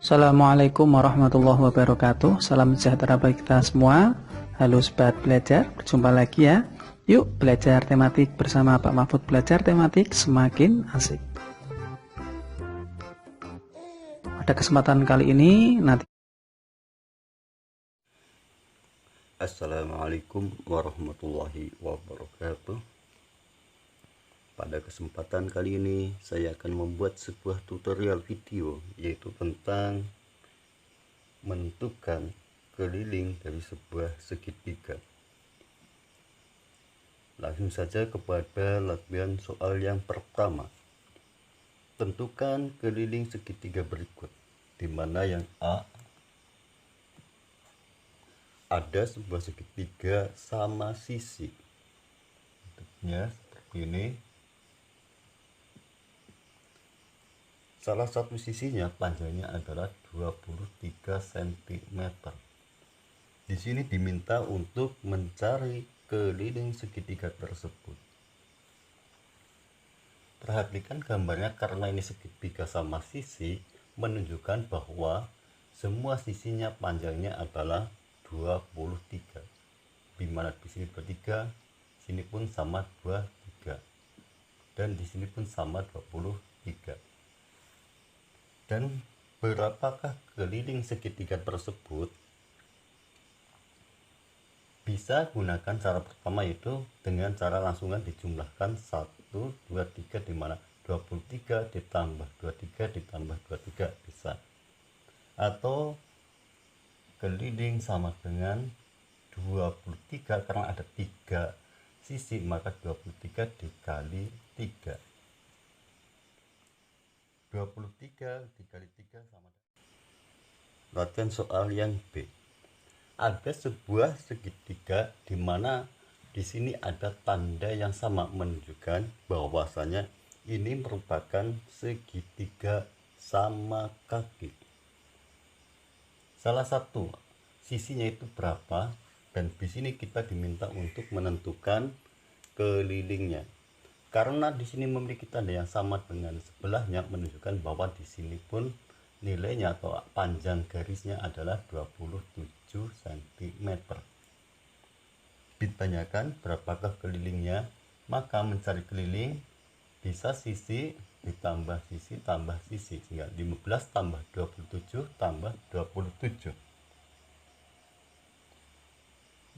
Assalamualaikum warahmatullahi wabarakatuh. Salam sejahtera bagi kita semua. Halo sobat belajar, berjumpa lagi ya. Yuk belajar tematik bersama Pak Mahfud. Belajar tematik semakin asik. Pada kesempatan kali ini nanti Assalamualaikum warahmatullahi wabarakatuh. Pada kesempatan kali ini saya akan membuat sebuah tutorial video, yaitu tentang menentukan keliling dari sebuah segitiga. Langsung saja kepada latihan soal yang pertama. Tentukan keliling segitiga berikut, di mana yang A ada sebuah segitiga sama sisi. Bentuknya seperti ini. Salah satu sisinya panjangnya adalah 23 cm. Di sini diminta untuk mencari keliling segitiga tersebut. Perhatikan gambarnya, karena ini segitiga sama sisi, menunjukkan bahwa semua sisinya panjangnya adalah 23. Di mana di sini 23, sini pun sama 23. Dan di sini pun sama 23. Dan berapakah keliling segitiga tersebut? Bisa gunakan cara pertama, yaitu dengan cara langsungan dijumlahkan 1, 2, 3, di mana 23 ditambah 23 ditambah 23 bisa. Atau keliling sama dengan 23, karena ada 3 sisi, maka 23 dikali 3. 23 dikali 3 sama. Latihan soal yang B. Ada sebuah segitiga di mana di sini ada tanda yang sama, menunjukkan bahwasanya ini merupakan segitiga sama kaki. Salah satu sisinya itu berapa, dan di sini kita diminta untuk menentukan kelilingnya. Karena di sini memiliki tanda yang sama dengan sebelahnya, menunjukkan bahwa di sini pun nilainya atau panjang garisnya adalah 27 cm. Ditanyakan berapakah kelilingnya, maka mencari keliling bisa sisi ditambah sisi tambah sisi, sehingga 15 tambah 27 tambah 27.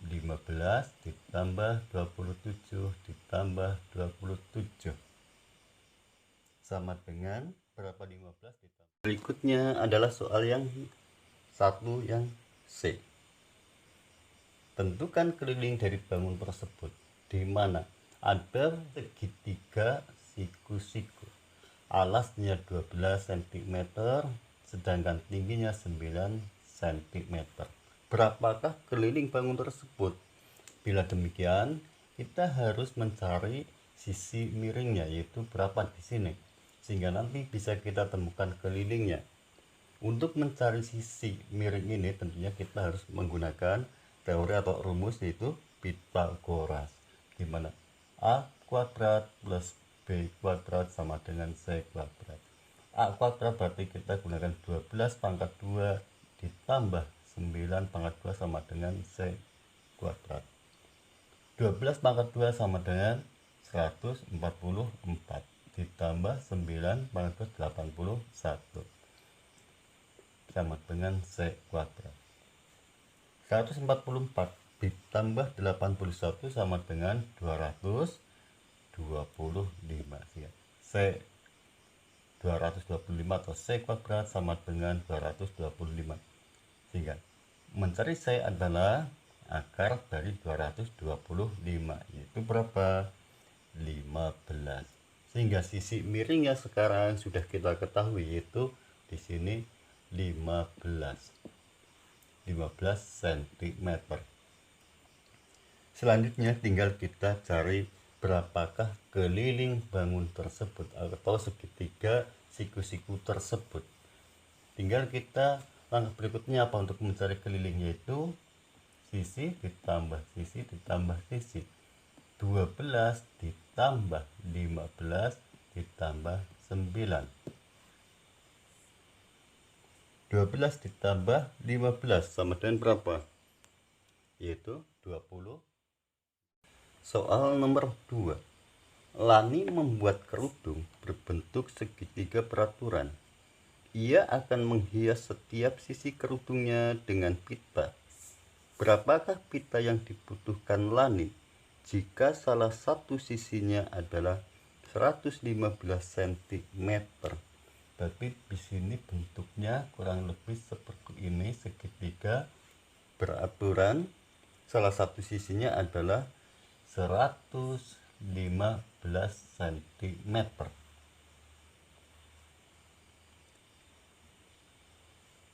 15 ditambah 27 ditambah 27 sama dengan berapa? 15 ditambah. Berikutnya adalah soal yang satu, yang C. Tentukan keliling dari bangun tersebut, di mana ada segitiga siku-siku. Alasnya 12 cm, sedangkan tingginya 9 cm. Berapakah keliling bangun tersebut? Bila demikian, kita harus mencari sisi miringnya, yaitu berapa di sini, sehingga nanti bisa kita temukan kelilingnya. Untuk mencari sisi miring ini, tentunya kita harus menggunakan teori atau rumus, yaitu Pythagoras, di mana A kuadrat plus B kuadrat sama dengan C kuadrat. A kuadrat berarti kita gunakan 12 pangkat 2 ditambah 9 pangkat 2 sama dengan C kuadrat. 12 pangkat 2 sama dengan 144 ditambah 9 pangkat 2 81 sama dengan C kuadrat. 144 ditambah 81 sama dengan 225, ya. C 225 atau C kuadrat sama dengan 225, sehingga mencari C adalah akar dari 225, yaitu berapa? 15. Sehingga sisi miringnya sekarang sudah kita ketahui, yaitu di sini 15 cm. Selanjutnya tinggal kita cari berapakah keliling bangun tersebut atau segitiga siku-siku tersebut. Tinggal kita langkah berikutnya apa untuk mencari keliling, yaitu sisi ditambah sisi ditambah sisi. 12 ditambah 15 ditambah 9. 12 ditambah 15 sama dengan berapa? Yaitu 20. Soal nomor 2. Lani membuat kerudung berbentuk segitiga peraturan. Ia akan menghias setiap sisi kerudungnya dengan pita. Berapakah pita yang dibutuhkan Lani jika salah satu sisinya adalah 115 cm? Tapi di sini bentuknya kurang lebih seperti ini, segitiga beraturan. Salah satu sisinya adalah 115 cm.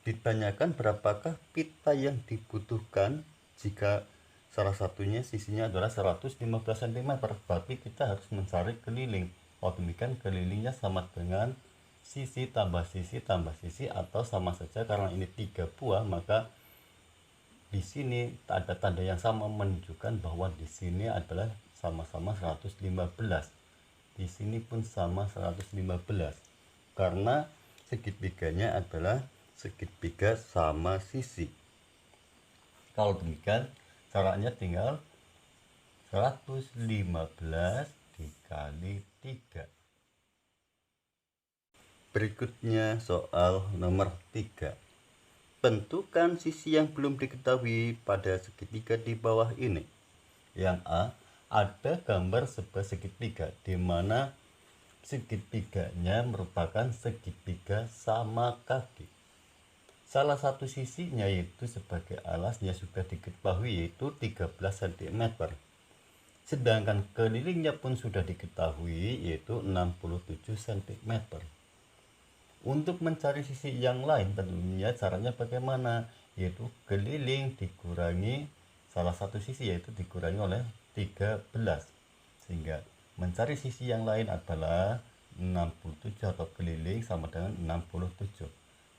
Ditanyakan berapakah pita yang dibutuhkan jika salah satunya sisinya adalah 115 cm. Berarti kita harus mencari keliling. Demikian kelilingnya sama dengan sisi tambah sisi tambah sisi, atau sama saja karena ini 3 buah, maka di sini ada tanda yang sama menunjukkan bahwa di sini adalah sama-sama 115. Di sini pun sama 115 karena segitiganya adalah segitiga sama sisi. Kalau demikian caranya tinggal 115 dikali 3. Berikutnya soal nomor 3. Tentukan sisi yang belum diketahui pada segitiga di bawah ini. Yang A, ada gambar sebuah segitiga di mana segitiganya merupakan segitiga sama kaki. Salah satu sisinya yaitu sebagai alasnya sudah diketahui, yaitu 13 cm. Sedangkan kelilingnya pun sudah diketahui, yaitu 67 cm. Untuk mencari sisi yang lain tentunya caranya bagaimana? Yaitu keliling dikurangi salah satu sisi, yaitu dikurangi oleh 13. Sehingga mencari sisi yang lain adalah 67 atau keliling sama dengan 67.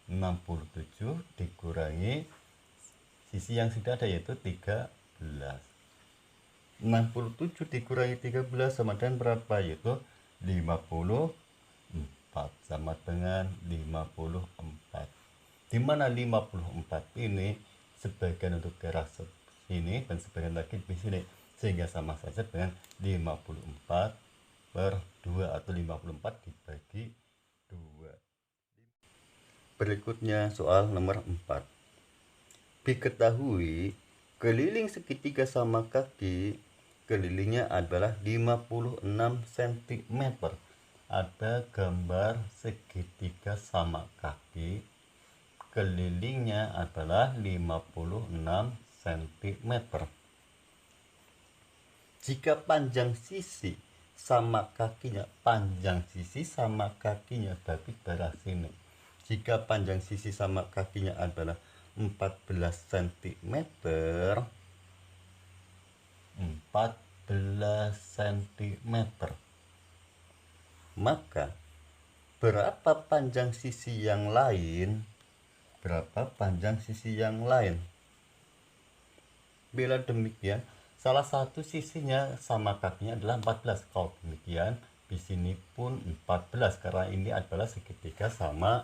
67 dikurangi sisi yang sudah ada yaitu 13. 67 dikurangi 13 sama dengan berapa? Yaitu 54 sama dengan 54. Di mana 54 ini sebagian untuk daerah sini dan sebagian lagi di sini, sehingga sama saja dengan 54 per 2 atau 54 dibagi 2. Berikutnya soal nomor 4. Diketahui keliling segitiga sama kaki, kelilingnya adalah 56 cm. Ada gambar segitiga sama kaki, kelilingnya adalah 56 cm. Jika panjang sisi sama kakinya, berarti dari sini. Jika panjang sisi sama kakinya adalah 14 cm, 14 cm, maka berapa panjang sisi yang lain? Bila demikian, salah satu sisinya sama kakinya adalah 14. Kalau demikian, di sini pun 14 karena ini adalah segitiga sama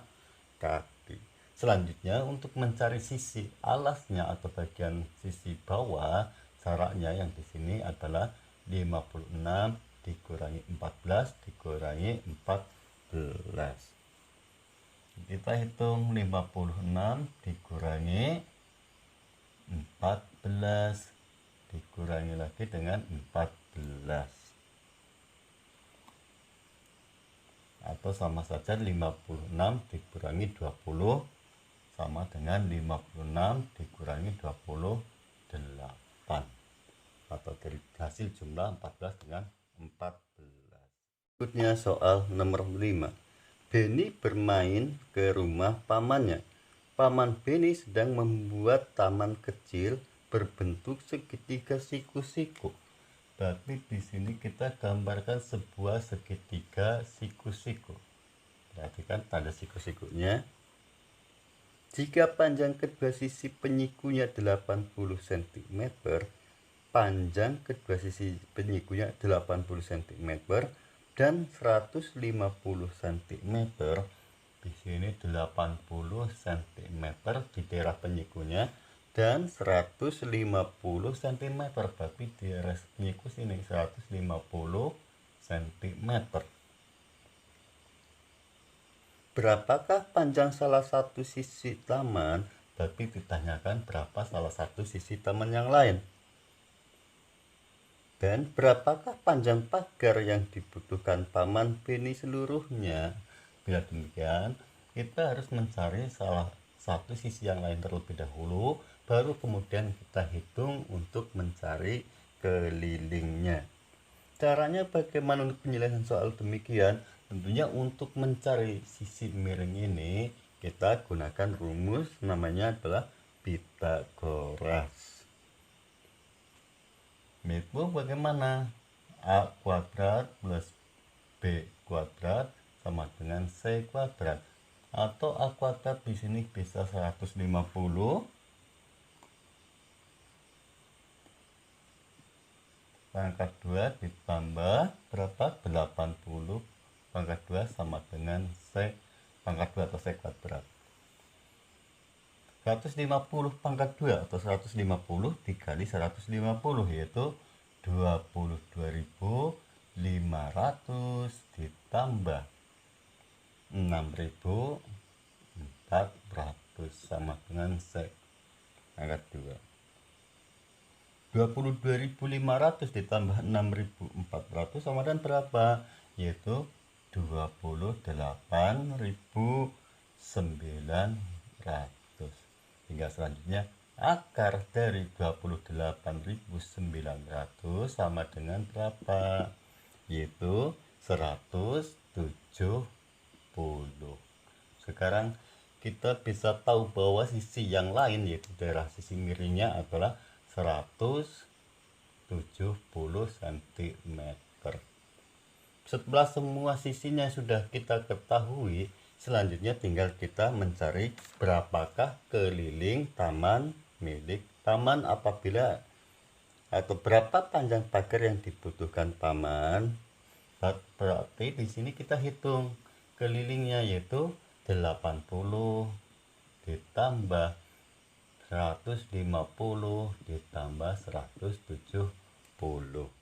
kaki. Selanjutnya, untuk mencari sisi alasnya atau bagian sisi bawah, caranya yang di sini adalah 56 dikurangi 14 dikurangi 14. Kita hitung 56 dikurangi 14 dikurangi lagi dengan 14, atau sama saja 56 dikurangi 20 sama dengan 56 dikurangi 28, atau dari hasil jumlah 14 dengan 14. Berikutnya soal nomor 5. Beni bermain ke rumah pamannya. Paman Beni sedang membuat taman kecil berbentuk segitiga siku-siku. Berarti di sini kita gambarkan sebuah segitiga siku-siku. Perhatikan tanda siku-sikunya. Jika panjang kedua sisi penyikunya 80 cm, panjang kedua sisi penyikunya 80 cm dan 150 cm, di sini 80 cm di daerah penyikunya dan 150 cm, tapi di daerah penyiku sini 150 cm. Berapakah panjang salah satu sisi taman? Tapi ditanyakan berapa salah satu sisi taman yang lain. Dan berapakah panjang pagar yang dibutuhkan Taman Beni seluruhnya? Bila demikian, kita harus mencari salah satu sisi yang lain terlebih dahulu, baru kemudian kita hitung untuk mencari kelilingnya. Caranya bagaimana untuk penyelesaian soal demikian? Tentunya untuk mencari sisi miring ini, kita gunakan rumus namanya adalah Pythagoras. Itu bagaimana? A kuadrat plus B kuadrat sama dengan C kuadrat. Atau A kuadrat di sini bisa 150 pangkat 2 ditambah berapa? 80 pangkat 2 sama dengan C pangkat 2 atau C kuadrat. 150 pangkat 2 atau 150 dikali 150 yaitu 22.500 ditambah 6.400 sama dengan C pangkat 2. 22.500 ditambah 6.400 sama dengan berapa? Yaitu 28.900. Hingga selanjutnya akar dari 28.900 sama dengan berapa? Yaitu 170. Sekarang kita bisa tahu bahwa sisi yang lain yaitu daerah sisi miringnya adalah 170 cm. Setelah semua sisinya sudah kita ketahui, selanjutnya tinggal kita mencari berapakah keliling taman milik taman apabila atau berapa panjang pagar yang dibutuhkan taman. Berarti di sini kita hitung kelilingnya yaitu 80 ditambah 150 ditambah 170.